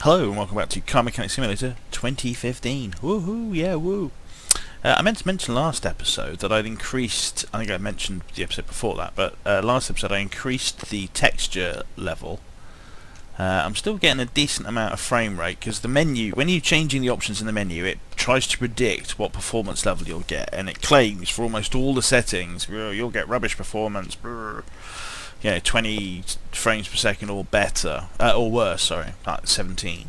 Hello and welcome back to Car Mechanic Simulator 2015. Woohoo, yeah, woo. I meant to mention last episode that I'd increased, I think I mentioned the episode before that, but last episode I increased the texture level. I'm still getting a decent amount of frame rate because the menu, when you're changing the options in the menu, it tries to predict what performance level you'll get, and it claims for almost all the settings, you'll get rubbish performance, 20 frames per second or better, or worse, sorry, like 17.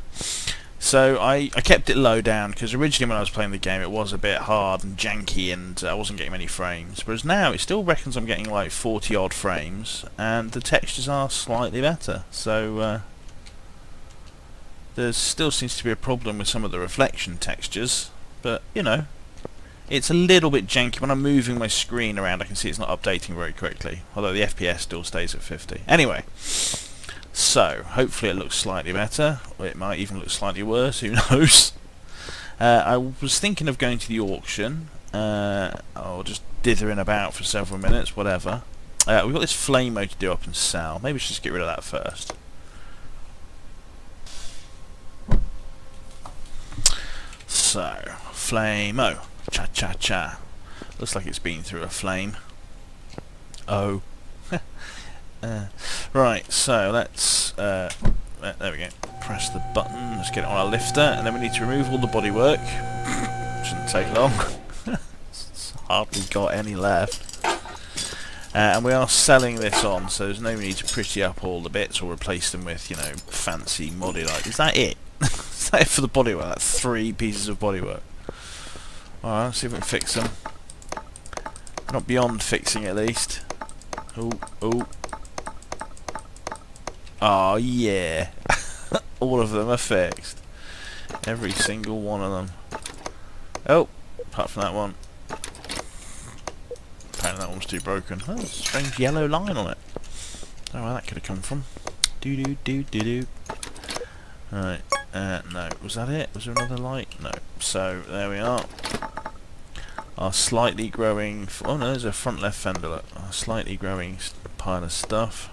So I kept it low down because originally when I was playing the game it was a bit hard and janky and I wasn't getting many frames, whereas now it still reckons I'm getting like 40 odd frames and the textures are slightly better. So there still seems to be a problem with some of the reflection textures, but you know, it's a little bit janky. When I'm moving my screen around I can see it's not updating very quickly, although the FPS still stays at 50. Anyway, so hopefully it looks slightly better, or it might even look slightly worse, who knows. I was thinking of going to the auction, or just dithering about for several minutes, whatever. We've got this Flame-O to do up and sell. Maybe we should just get rid of that first. So, Flame-O. Cha-cha-cha. Looks like it's been through a flame. Oh. Right, so let's... there we go. Press the button. Let's get it on our lifter. And then we need to remove all the bodywork. Shouldn't take long. It's hardly got any left. And we are selling this on, so there's no need to pretty up all the bits or replace them with, you know, fancy moddy like. Is that it? Is that it for the bodywork? That's 3 pieces of bodywork. Alright, let's see if we can fix them. Not beyond fixing at least. Oh, oh. Oh yeah. All of them are fixed. Every single one of them. Oh, apart from that one. Apparently that one's too broken. Oh, there's a strange yellow line on it. Oh, where that could have come from. Do-do-do-do-do. Alright, no. Was that it? Was there another light? No. So, there we are. Our slightly growing... Oh no, there's a front left fender. Look. Our slightly growing pile of stuff.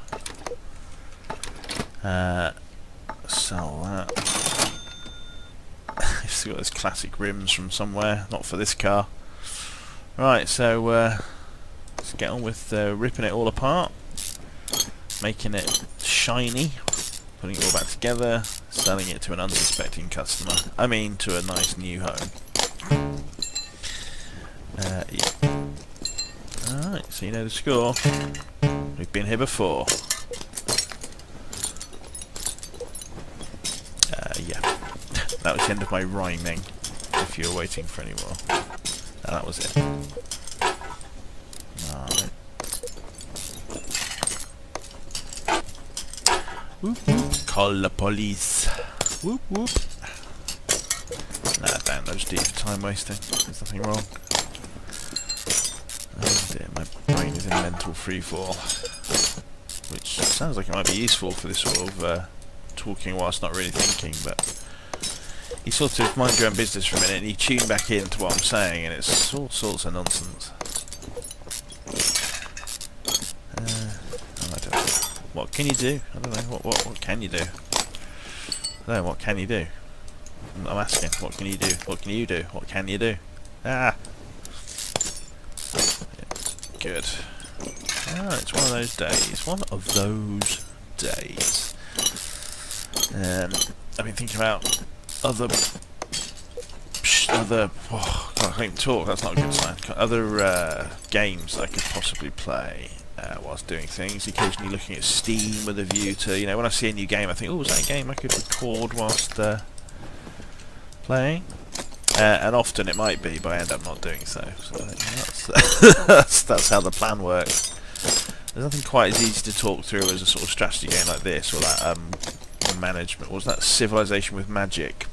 Sell that. Still got those classic rims from somewhere. Not for this car. Right, so let's get on with ripping it all apart. Making it shiny. Putting it all back together. Selling it to an unsuspecting customer. I mean, to a nice new home. Yeah. Alright, so you know the score. We've been here before. Yeah. That was the end of my rhyming, if you were waiting for any more. No, that was it. Alright. Whoop whoop. Call the police. Whoop whoop. Nah, damn, those D for time wasting. There's nothing wrong. Oh dear, my brain is in mental freefall. Which sounds like it might be useful for this sort of talking whilst not really thinking, but you sort of mind your own business for a minute and you tune back into what I'm saying and it's all sorts of nonsense. I don't know. What can you do? I don't know. What can you do? I don't know, what can you do? I'm asking, what can you do? What can you do? What can you do? Ah! Good. Ah, it's one of those days. One of those days. I've been thinking about other... oh, I can't even talk, that's not a good sign. Other games I could possibly play whilst doing things. Occasionally looking at Steam with a view to, you know, when I see a new game I think, oh, is that a game I could record whilst playing? And often it might be, but I end up not doing so. So that's how the plan works. There's nothing quite as easy to talk through as a sort of strategy game like this, or that management. What was that Civilization with Magic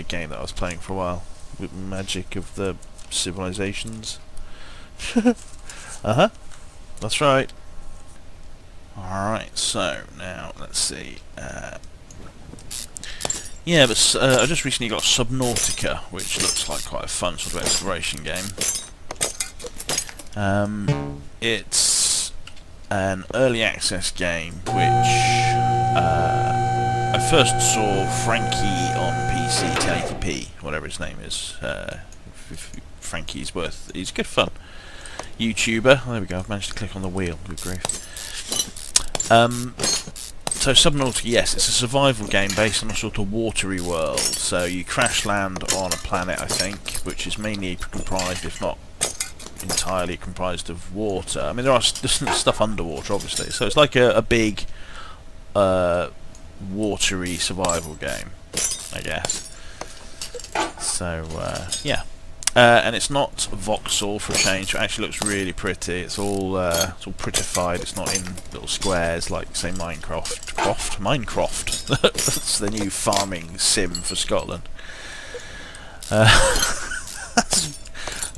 game that I was playing for a while? With Magic of the Civilizations. Uh-huh. That's right. Alright, so now let's see. Yeah, but I just recently got Subnautica, which looks like quite a fun sort of exploration game. It's an early access game which I first saw Frankie on PC 1080p, whatever his name is. Frankie's worth. He's good fun. YouTuber. Oh, there we go. I've managed to click on the wheel. Good grief. So Subnautica, yes, it's a survival game based on a sort of watery world. So you crash land on a planet, I think, which is mainly comprised, if not entirely comprised, of water. I mean, there's stuff underwater, obviously. So it's like a big watery survival game, I guess. So yeah. And it's not voxel for a change. It actually looks really pretty. It's all prettified. It's not in little squares like, say, Minecraft. That's the new farming sim for Scotland. I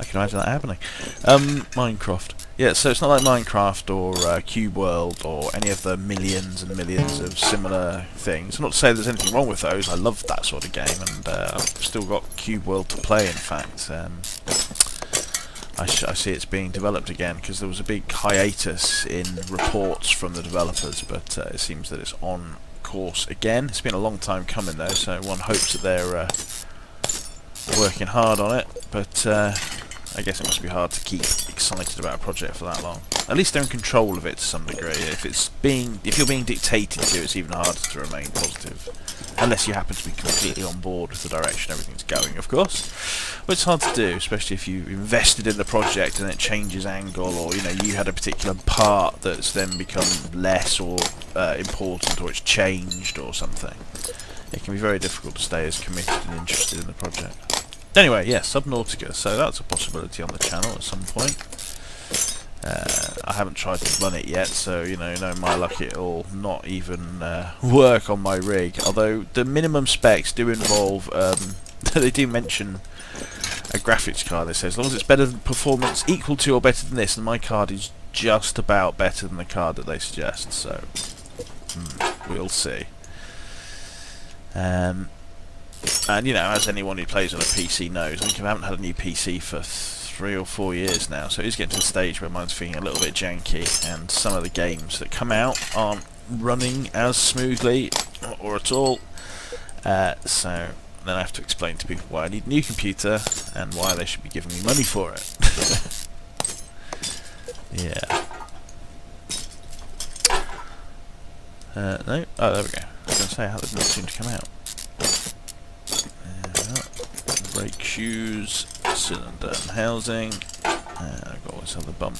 can imagine that happening. Minecraft. Yeah, so it's not like Minecraft or Cube World or any of the millions and millions of similar things. Not to say there's anything wrong with those. I love that sort of game, and I've still got Cube World to play, in fact. I see it's being developed again, because there was a big hiatus in reports from the developers, but it seems that it's on course again. It's been a long time coming, though, so one hopes that they're working hard on it, but I guess it must be hard to keep excited about a project for that long. At least they're in control of it to some degree. If you're being dictated to, it's even harder to remain positive. Unless you happen to be completely on board with the direction everything's going, of course. But it's hard to do, especially if you invested in the project and it changes angle, or you had a particular part that's then become less or important, or it's changed or something. It can be very difficult to stay as committed and interested in the project. Anyway, yeah, Subnautica, so that's a possibility on the channel at some point. I haven't tried to run it yet, so, no my luck, it'll not even work on my rig. Although, the minimum specs do involve, they do mention a graphics card. They say, as long as it's better than performance, equal to or better than this, and my card is just about better than the card that they suggest, so we'll see. And as anyone who plays on a PC knows, I think I haven't had a new PC for 3 or 4 years now, so it is getting to the stage where mine's feeling a little bit janky, and some of the games that come out aren't running as smoothly or at all. So then I have to explain to people why I need a new computer and why they should be giving me money for it. Yeah. No? Oh, there we go. I was going to say, how did it not seem to come out? Brake shoes, cylinder and housing. I've got this other bump.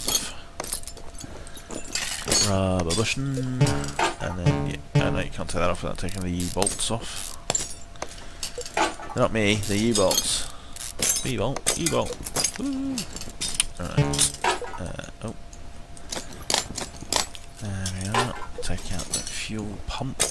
Rubber bushing. And then, yeah, no, you can't take that off without taking the U-bolts off. They're not me, they're U-bolts. U-bolt, U-bolt. Alright. Oh. There we are. Take out the fuel pump.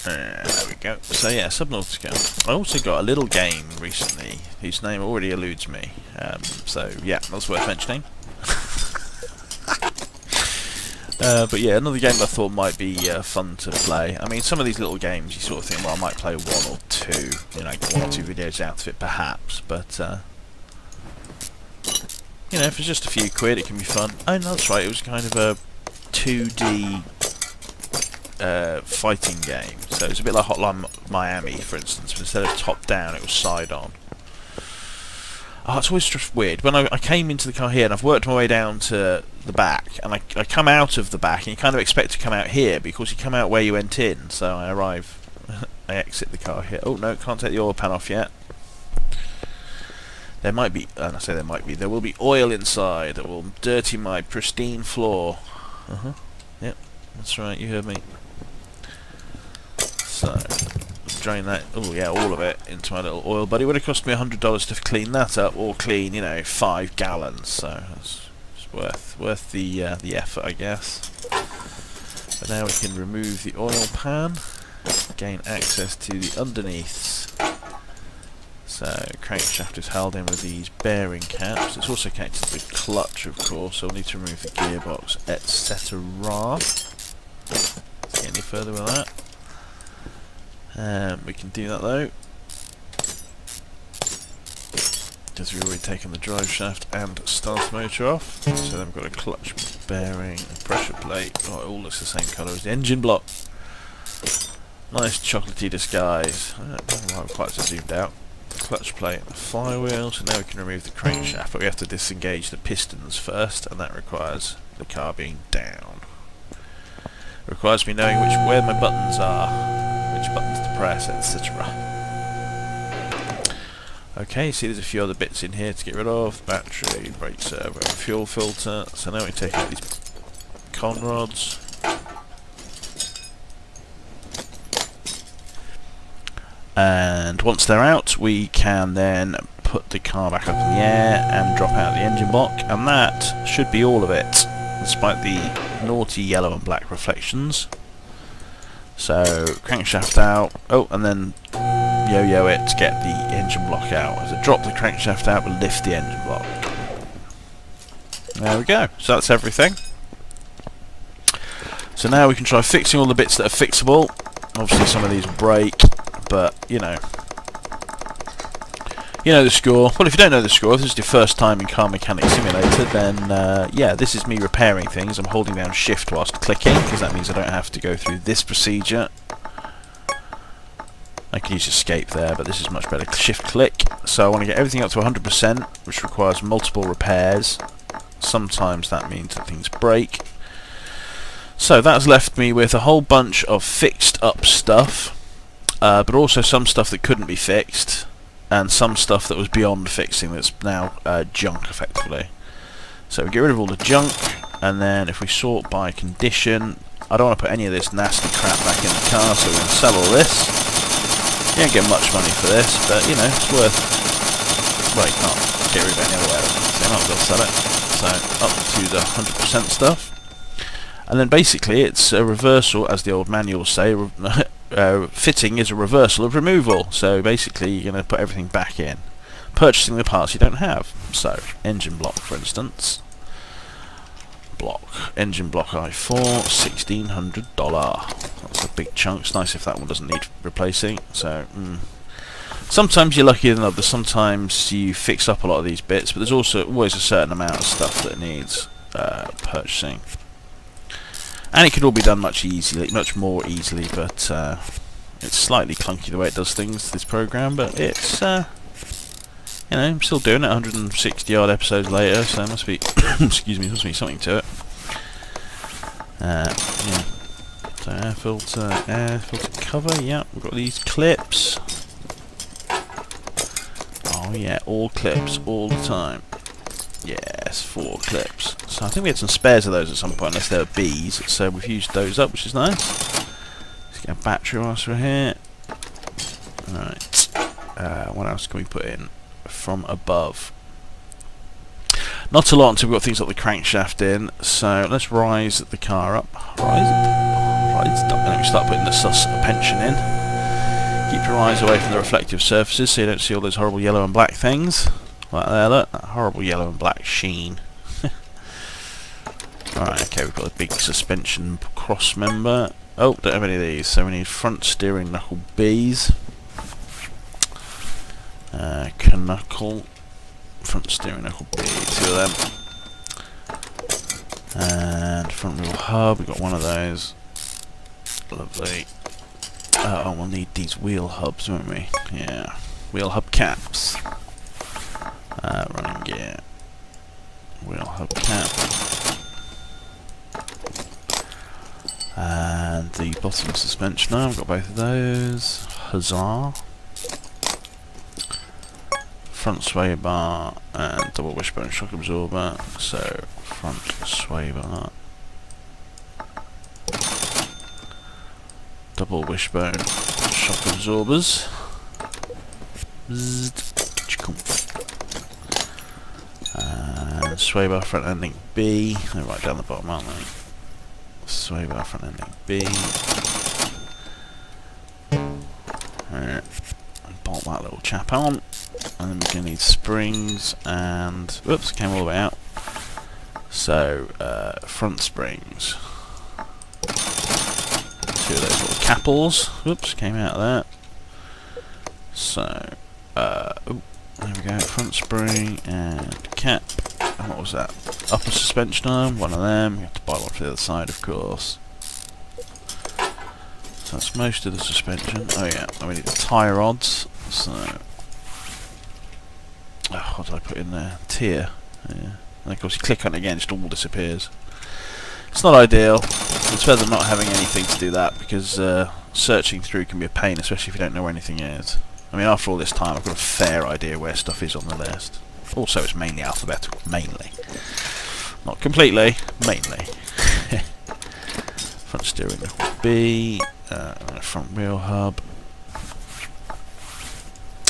There we go. So yeah, Subnautica. I also got a little game recently whose name already eludes me. So yeah, that's worth mentioning. But yeah, another game I thought might be fun to play. I mean, some of these little games you sort of think, well, I might play 1 or 2, get 1 or 2 videos out of it perhaps, but if it's just a few quid, it can be fun. Oh, no, that's right, it was kind of a 2D fighting game, so it's a bit like Hotline Miami, for instance, but instead of top-down, it was side-on. Oh, it's always just weird. When I came into the car here, and I've worked my way down to the back, and I come out of the back, and you kind of expect to come out here, because you come out where you went in, so I arrive, I exit the car here. Oh, no, can't take the oil pan off yet. There might be, and I say there might be, there will be oil inside that will dirty my pristine floor. Yep, that's right, you heard me. So, drain that, oh yeah, all of it into my little oil buddy. It would have cost me $100 to clean that up, or clean, 5 gallons, so it's worth the effort, I guess. But now we can remove the oil pan, gain access to the underneaths. So, crankshaft is held in with these bearing caps. It's also connected to the clutch, of course, so we'll need to remove the gearbox, etc. Let's get any further with that. We can do that though. because we've already taken the drive shaft and starter motor off. So then we've got a clutch bearing, a pressure plate. Oh, it all looks the same colour as the engine block. Nice chocolatey disguise. I don't know why I'm quite so zoomed out. Clutch plate and the flywheel. So now we can remove the crankshaft, but we have to disengage the pistons first, and that requires the car being down. It requires me knowing where my buttons are, which buttons to press, etc. Okay, see there's a few other bits in here to get rid of. Battery, brake servo, fuel filter. So now we take out these con rods. And once they're out, we can then put the car back up in the air and drop out the engine block. And that should be all of it, despite the naughty yellow and black reflections. So, crankshaft out. Oh, and then yo-yo it to get the engine block out. As I drop the crankshaft out, we'll lift the engine block. There we go. So that's everything. So now we can try fixing all the bits that are fixable. Obviously some of these will break, but you know the score. Well, if you don't know the score, if this is your first time in Car Mechanic Simulator, then yeah, this is me repairing things. I'm holding down shift whilst clicking, because that means I don't have to go through this procedure. I can use escape there, but this is much better. Shift click. So I want to get everything up to 100%, which requires multiple repairs. Sometimes that means that things break. So that's left me with a whole bunch of fixed up stuff, but also some stuff that couldn't be fixed, and some stuff that was beyond fixing that's now junk effectively. So we get rid of all the junk, and then if we sort by condition, I don't want to put any of this nasty crap back in the car, so we're going to sell all this. You don't get much money for this, but you know, it's worth. Well, you can't get rid of any other way, so you might as well sell it. So up to the 100% stuff. And then basically it's a reversal, as the old manuals say, fitting is a reversal of removal. So basically you're going to put everything back in, purchasing the parts you don't have. So, engine block for instance. Engine block i4, $1,600. That's a big chunk. It's nice if that one doesn't need replacing. So, sometimes you're luckier than others. Sometimes you fix up a lot of these bits, but there's also always a certain amount of stuff that needs purchasing. And it could all be done much more easily, but it's slightly clunky the way it does things, this program, but it's, you know, I'm still doing it 160 odd episodes later, so it must be, excuse me, must be something to it. Yeah. So air filter cover, yeah, we've got these clips. Oh yeah, all clips, all the time. Yes, 4 clips. So I think we had some spares of those at some point, unless they were bees, so we've used those up, which is nice. Let's get a battery whilst we're here. Alright. What else can we put in from above? Not a lot until we've got things like the crankshaft in, so let's rise the car up. Rise it up. Let me start putting the suspension in. Keep your eyes away from the reflective surfaces so you don't see all those horrible yellow and black things. Like there, look, that horrible yellow and black sheen. Alright, okay, we've got a big suspension cross member. Oh, don't have any of these, so we need front steering knuckle Bs. Knuckle, front steering knuckle B, 2 of them. And front wheel hub, we've got one of those. Lovely. Oh, we'll need these wheel hubs, won't we? Yeah, wheel hub caps. Running gear, wheel hub cap, and the bottom suspension. I've got both of those. Huzzah! Front sway bar and double wishbone shock absorber. So front sway bar, double wishbone shock absorbers. Sway bar front ending B. They're right down the bottom, aren't they? Sway bar front ending B. Alright. Bolt that little chap on. And then we're going to need springs and... Whoops, came all the way out. So, front springs. 2 of those little capels. Whoops, came out of that. So, There we go, front spring and cap. And what was that? Upper suspension arm, one of them. You have to buy one for the other side, of course. So that's most of the suspension. Oh yeah, and we need the tie rods. So, what did I put in there? Tier. Yeah. And of course, you click on it again, it just all disappears. It's not ideal. It's better than not having anything to do that, because searching through can be a pain, especially if you don't know where anything is. I mean, after all this time, I've got a fair idea where stuff is on the list. Also, it's mainly alphabetical. Mainly. Not completely. Mainly. Front steering wheel B. Front wheel hub.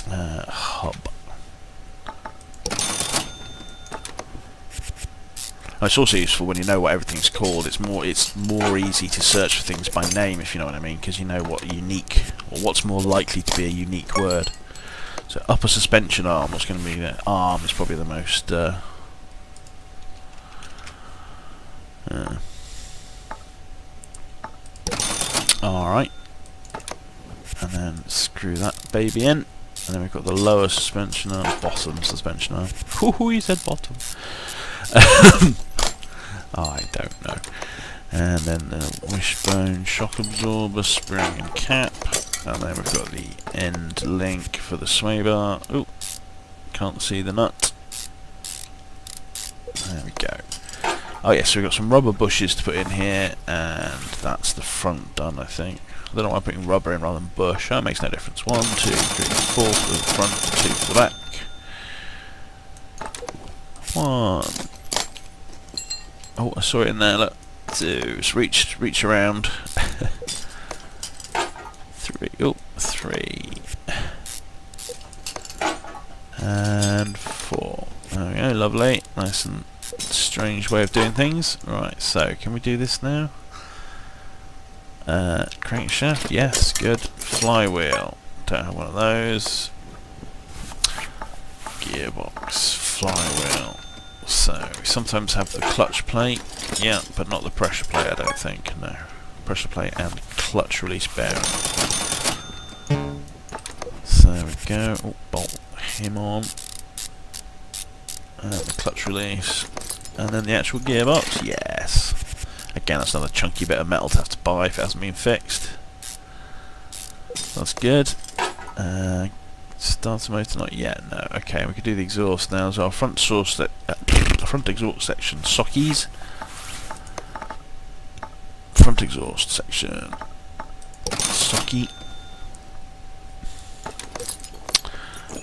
Hub. It's also useful when you know what everything's called. It's more easy to search for things by name, if you know what I mean, because you know what unique, or what's more likely to be a unique word. So upper suspension arm, what's going to be the arm is probably the most alright. And then screw that baby in. And then we've got the lower suspension arm, bottom suspension arm. Ooh, you said bottom. I don't know. And then the wishbone, shock absorber, spring and cap. And then we've got the end link for the sway bar. Ooh, can't see the nut. There we go. Oh yes, so we've got some rubber bushes to put in here, and that's the front done, I think. I don't know why I'm putting rubber in rather than bush. That makes no difference. 1, 2, 3, 4 for the front, 2 for the back. 1. Oh, I saw it in there, look. 2. Just reach around. 3. Oh, 3. And 4. There we go, lovely. Nice and strange way of doing things. Right, so can we do this now? Crankshaft, yes, good. Flywheel, don't have one of those. Gearbox, flywheel. So, we sometimes have the clutch plate, yeah, but not the pressure plate, I don't think, no. Pressure plate and clutch release bearing. So there we go, oh, bolt him on. And the clutch release. And then the actual gearbox, yes. Again, that's another chunky bit of metal to have to buy if it hasn't been fixed. That's good. Starter motor, not yet, no. Okay, we could do the exhaust now as well. Front exhaust section, sockies. Front exhaust section, socky.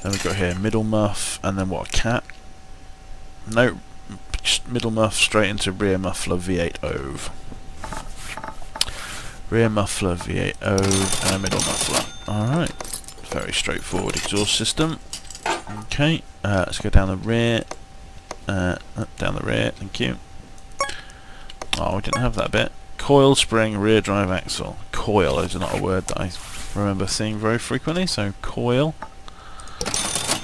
Then we've got here middle muff, and then what, a cap? No, just middle muff straight into rear muffler V8 OVE. Rear muffler V8 OVE and a middle muffler. Alright, very straightforward exhaust system. Okay, let's go down the rear. Down the rear, thank you. Oh, we didn't have that bit. Coil, spring, rear drive axle. Coil is not a word that I remember seeing very frequently, so coil.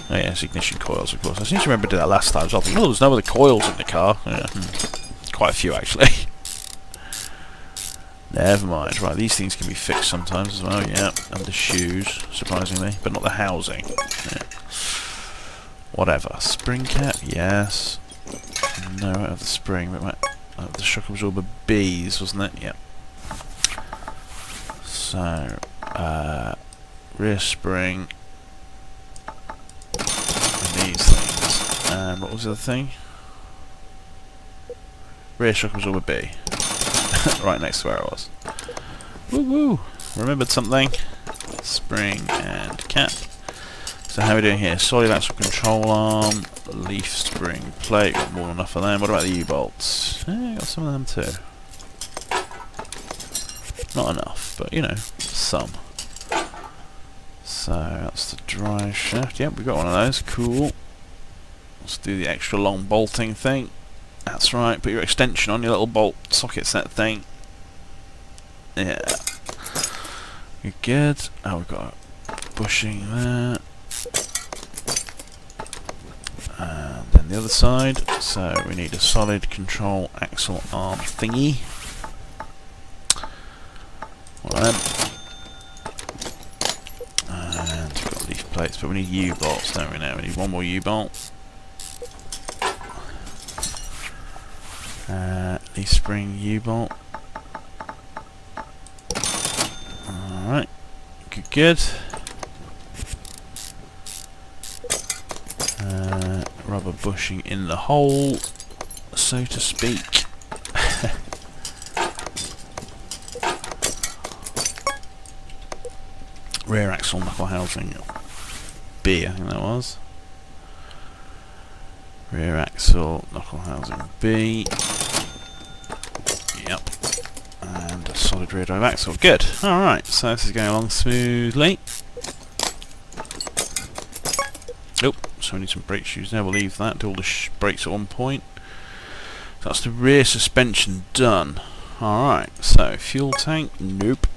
Oh yes, ignition coils, of course. I seem to remember doing that last time, so I was like, oh, there's no other coils in the car. Yeah, quite a few, actually. Never mind. Right, these things can be fixed sometimes as well, yeah. And the shoes, surprisingly, but not the housing. Yeah. Whatever. Spring cap, yes. No, I have the spring, but the shock absorber B's, wasn't it? Yep. So, rear spring. These things. And what was the other thing? Rear shock absorber B. Right next to where I was. Woo woo! Remembered something. Spring and cap. So how are we doing here? Solid axle control arm, leaf spring plate, got more than enough of them. What about the U-bolts? Yeah, got some of them too. Not enough, but you know, some. So that's the drive shaft. Yep, we've got one of those. Cool. Let's do the extra long bolting thing. That's right, put your extension on your little bolt socket set thing. Yeah. You're good. Oh, we've got a bushing there. And then the other side. So we need a solid control axle arm thingy. One of them. And we've got leaf plates, but we need U-bolts, don't we now? We need one more U-bolt. Leaf spring U-bolt. Alright. Good. Rubber bushing in the hole, so to speak. Rear axle knuckle housing B, I think that was. Rear axle knuckle housing B. Yep. And a solid rear drive axle. Good. Alright, so this is going along smoothly. Nope, so we need some brake shoes now. We'll leave that, do all the brakes at one point. So that's the rear suspension done. Alright, so fuel tank, nope.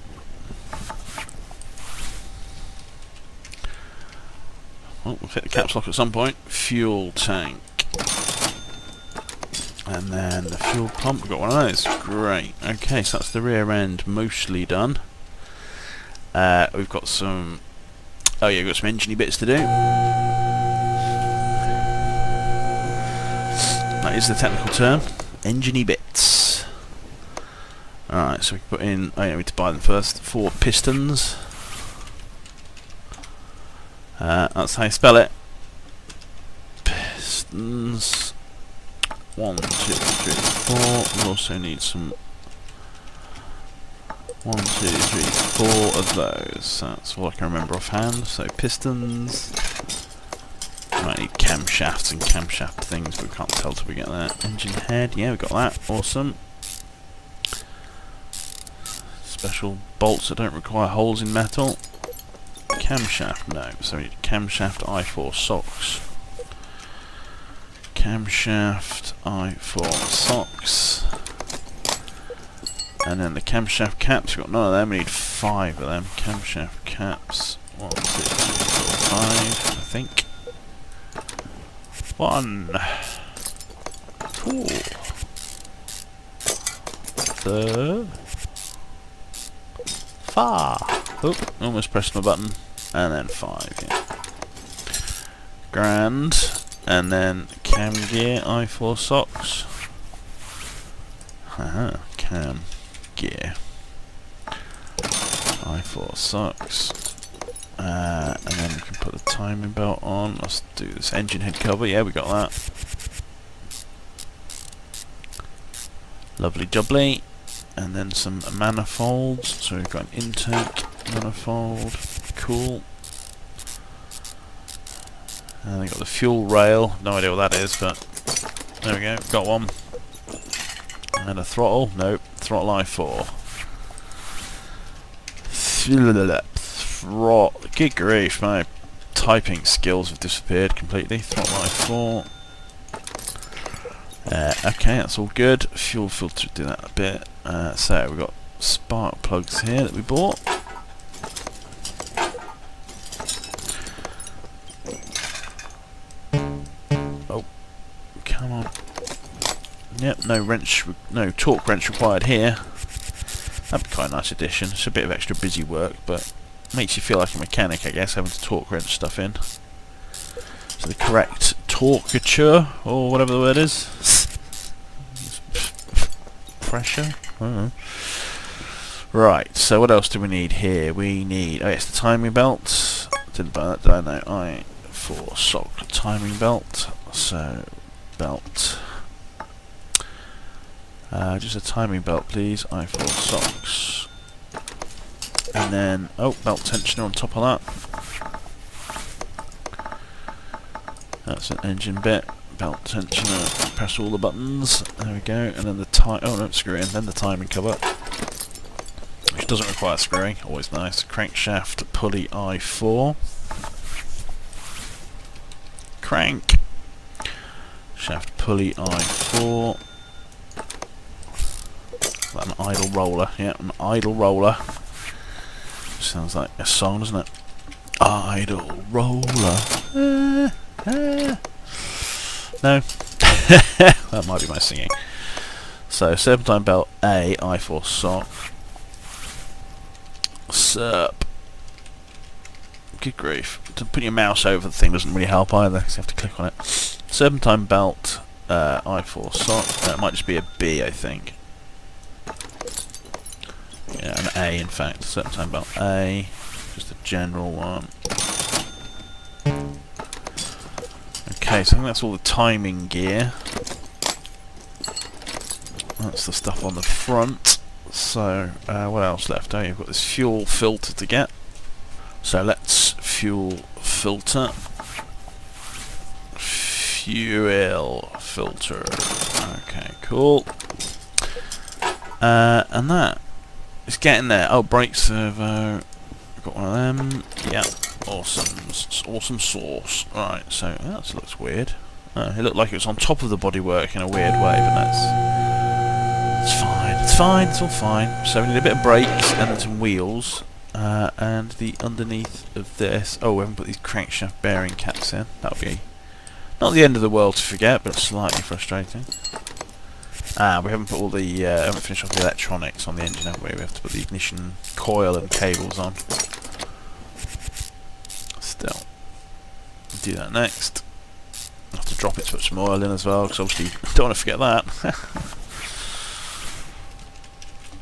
Well, we'll hit the caps lock at some point. Fuel tank. And then the fuel pump, we've got one of those. Great. Okay, so that's the rear end mostly done. We've got some... oh yeah, we've got some engine-y bits to do. That is the technical term. Engine-y bits. Alright, so we can put in... oh yeah, we need to buy them first. 4 pistons. That's how you spell it. Pistons. 1, 2, 3, 4. We also need some 1, 2, 3, 4 of those. That's all I can remember offhand. So pistons. We might need camshafts and camshaft things, but we can't tell till we get that. Engine head, yeah, we got that. Awesome. Special bolts that don't require holes in metal. Camshaft, no. So we need camshaft I4 socks. Camshaft I4 socks. And then the camshaft caps, we've got none of them, we need 5 of them. Camshaft caps. 1, 2, 3, 4, 5, I think. 1. Cool. 3. 5. Oop, almost pressed my button. And then 5, yeah. Grand. And then cam gear I4 socks. Haha, cam gear I4 socks. And then we can put the timing belt on. Let's do this engine head cover. Yeah, we got that. Lovely jubbly. And then some manifolds. So we've got an intake manifold. Cool. And we got the fuel rail. No idea what that is, but there we go. Got one. And a throttle. Nope. Throttle I4. Good grief, my typing skills have disappeared completely. Throttle I4. Okay, that's all good. Fuel filter, do that a bit. So we've got spark plugs here that we bought. Oh, come on. Yep, no torque wrench required here. That'd be quite a nice addition. It's a bit of extra busy work, but makes you feel like a mechanic, I guess, having to torque wrench stuff in. So the correct torquature, or whatever the word is. Pressure? I don't know. Right, so what else do we need here? We need... oh yes, the timing belt. Didn't buy that, did I? No, I4 sock timing belt. So, belt. Just a timing belt, please. I4 socks. And then, oh, belt tensioner on top of that. That's an engine bit. Belt tensioner. Press all the buttons. There we go. And then the oh no, screw it in. Then the timing cover, which doesn't require screwing. Always nice. Crankshaft pulley I4. Crank. Shaft pulley I4. An idle roller, yeah, an idle roller. Sounds like a song, doesn't it? Idle roller. No. That might be my singing. So, serpentine belt A, I4 sock. Serp. good grief. Putting your mouse over the thing doesn't really help either, because you have to click on it. Serpentine belt, I4 sock. It might just be a B, I think. Yeah, an A in fact. Serpentine belt A. Just a general one. Okay, so I think that's all the timing gear. That's the stuff on the front. So, what else left? Oh, you've got this fuel filter to get. So let's fuel filter. Fuel filter. Okay, cool. And that is getting there. Oh, brake servo. Got one of them. Yeah, awesome. Awesome sauce. Alright, so that looks weird. It looked like it was on top of the bodywork in a weird way, but that's fine. It's fine. It's all fine. So we need a bit of brakes and then some wheels. And the underneath of this. Oh, we haven't put these crankshaft bearing caps in. That'll be not the end of the world to forget, but slightly frustrating. We haven't put all the. Haven't finished off the electronics on the engine, have we? We have to put the ignition coil and cables on. Still, we'll do that next. I'll have to drop it to put some oil in as well, because obviously don't want to forget that.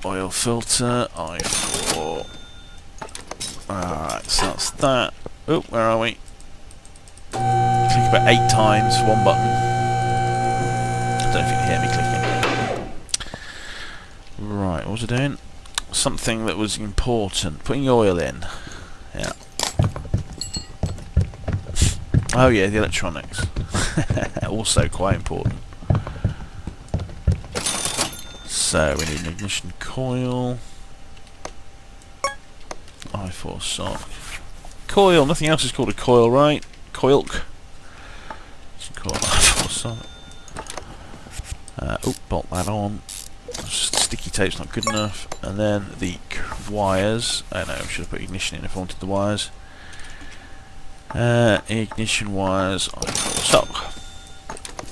Oil filter, I4. Alright, so that's that. Oh, where are we? Click about 8 times for one button. I don't know if you can hear me clicking. Right, what was I doing? Something that was important. Putting oil in. Yeah. Oh yeah, the electronics. Also quite important. So we need an ignition coil. I4 sock. Coil, nothing else is called a coil, right? Coilk. Coil I4 sock. Oh, bolt that on. Sticky tape's not good enough. And then the wires. I know, I should have put ignition in if I wanted the wires. Ignition wires, I4 sock.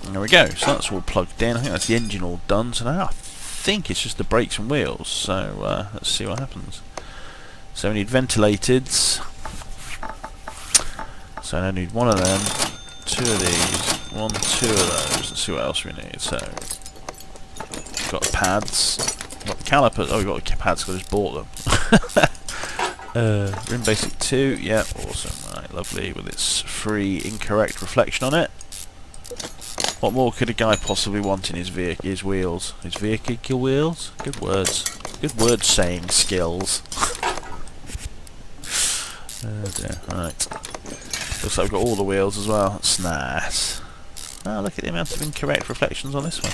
And there we go, so that's all plugged in. I think that's the engine all done. So now I think it's just the brakes and wheels. So let's see what happens. So we need ventilateds. So I need one of them, 2 of these, 1, 2 of those. Let's see what else we need. So got the pads, got the calipers. Oh, we got the pads because I just bought them. Rim Basic 2, yeah, awesome. Right, lovely with its free incorrect reflection on it. What more could a guy possibly want in his wheels? His vehicle wheels? Good words. Good word saying skills. Oh dear, right. Looks like we've got all the wheels as well. That's nice. Oh, look at the amount of incorrect reflections on this one.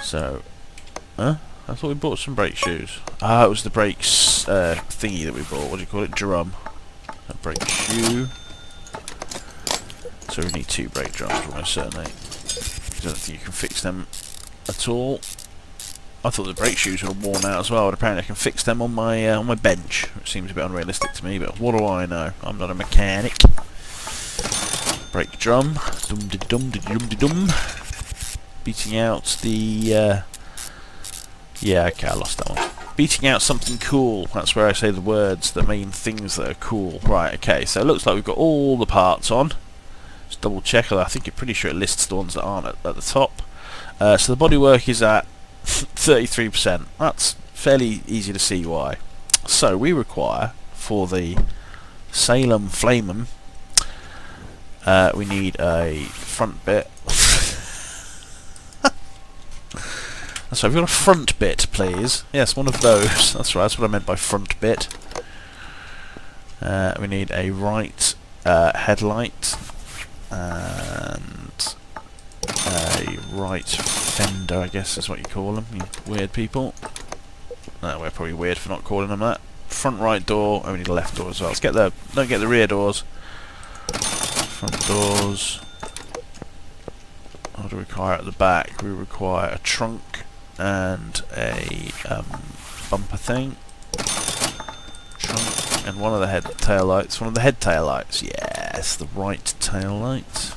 So, I thought we bought some brake shoes. Ah, it was the brakes thingy that we bought. What do you call it? Drum. A brake shoe. So we need 2 brake drums, almost certainly. I don't think you can fix them at all. I thought the brake shoes were worn out as well, but apparently I can fix them on my bench, which seems a bit unrealistic to me, but what do I know? I'm not a mechanic. Brake drum. Dum-de-dum-de-dum-de-dum. Beating out the... yeah, okay, I lost that one. Beating out something cool. That's where I say the words that mean things that are cool. Right, okay, so it looks like we've got all the parts on. Just double check. I think you're pretty sure it lists the ones that aren't at the top. So the bodywork is at 33%. That's fairly easy to see why. So we require, for the Salem Flamen, we need a front bit. So we've got a front bit, please. Yes, one of those. That's right, that's what I meant by front bit. We need a right headlight and a right fender, I guess is what you call them, you weird people. No, we're probably weird for not calling them that. Front right door, and we need a left door as well. Let's get the, don't get the rear doors. Front doors. What do we require at the back? We require a trunk and a bumper thing. Trunk and one of the head tail lights. One of the head tail lights. Yes, the right tail light.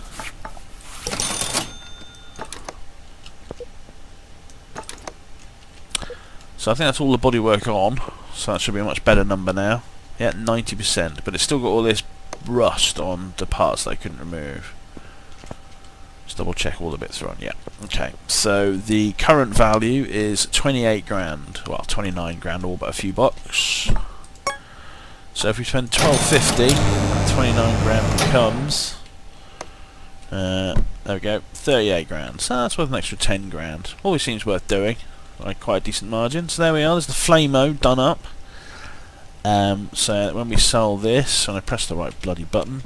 So I think that's all the bodywork on. So that should be a much better number now. Yeah, 90%, but it's still got all this rust on the parts that I couldn't remove. Just double check all the bits are on. Yeah. Okay. So the current value is 28 grand. Well, 29 grand all but a few bucks. So if we spend 1250, 29 grand becomes there we go, 38 grand. So that's worth an extra 10 grand. Always seems worth doing. Like quite a decent margin. So there we are. There's the Flamo done up. So when we sell this, and I press the right bloody button,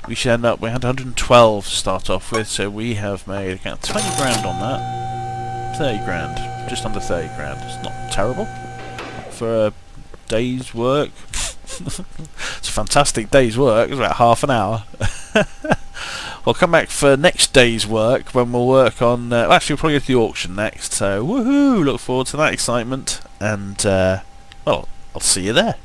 we should end up. We had 112 to start off with, so we have made 20 grand on that. 30 grand, just under 30 grand. It's not terrible for a day's work. It's a fantastic day's work. It's about half an hour. We'll come back for next day's work when we'll work on. Actually, we'll probably go to the auction next. So woohoo! Look forward to that excitement, and well, I'll see you there.